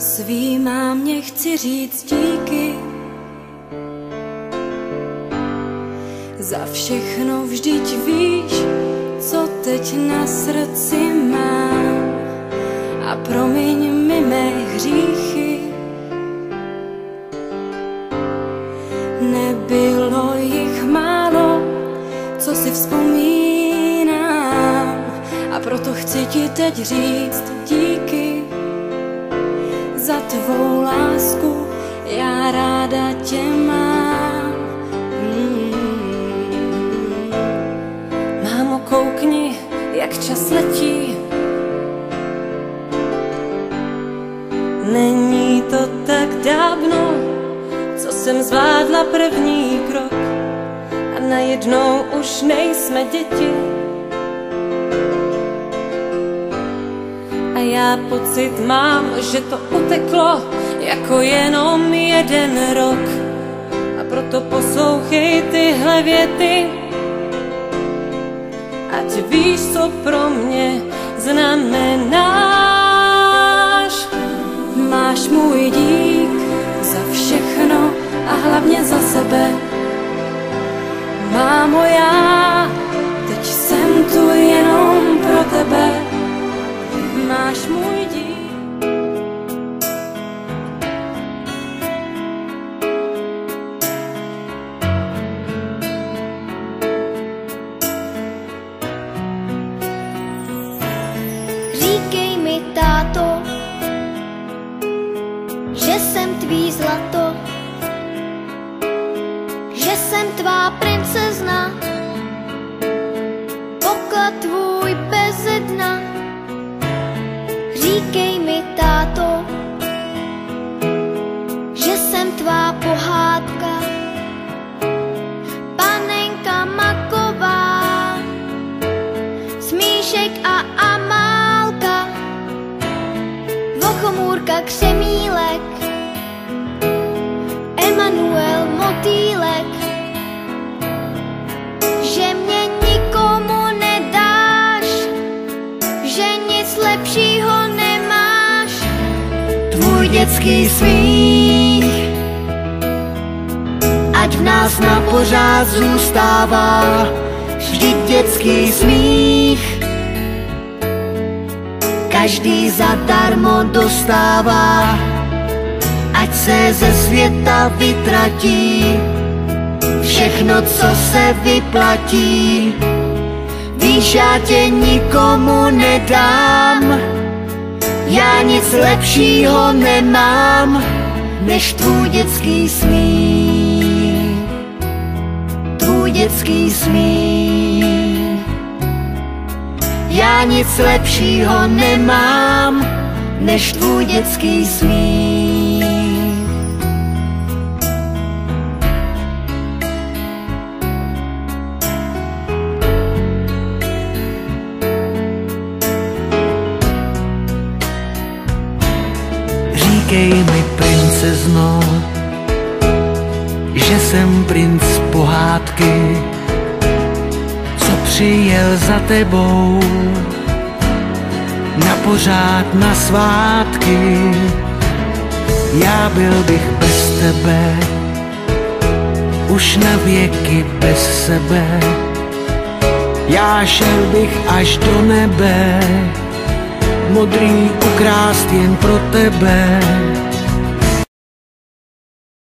Svý mámě chci říct díky za všechno, vždyť víš, co teď na srdci mám. A promiň mi mé hříchy, nebylo jich málo, co si vzpomínám. A proto chci ti teď říct díky za tvou lásku, já ráda tě mám. Mámo, koukni, jak čas letí. Není to tak dávno, co jsem zvládla první krok a najednou už nejsme děti. A já pocit mám, že to uteklo jako jenom jeden rok. A proto poslouchej tyhle věty, ať víš, co pro mě znamenáš. Máš můj dík za všechno a hlavně za sebe. Mámo, já teď jsem tu jenom pro tebe. Máš můj dík. Říkej mi, táto, že jsem tvý zlato, že jsem tvá princezna, poklad tvůj beze dna. Říkej mi, táto, že jsem tvá pohádka, panenka maková, Smíšek a Amálka, Vochomůrka Křemílek, Emanuel Motýlek, že mě nikomu nedáš, že nic lepšího nemáš. Tvůj dětský smích, ať v nás na pořád zůstává, vždyť dětský smích každý zadarmo dostává. Ať se ze světa vytratí všechno, co se vyplatí. Víš, já tě nikomu nedám, já nic lepšího nemám, než tvůj dětský smích. Tvůj dětský smích. Já nic lepšího nemám, než tvůj dětský smích. Říkej mi, princezno, že jsem princ pohádky, co přijel za tebou na pořád na svátky. Já byl bych bez tebe, už na věky bez sebe. Já šel bych až do nebe, modrý ukrást jen pro tebe.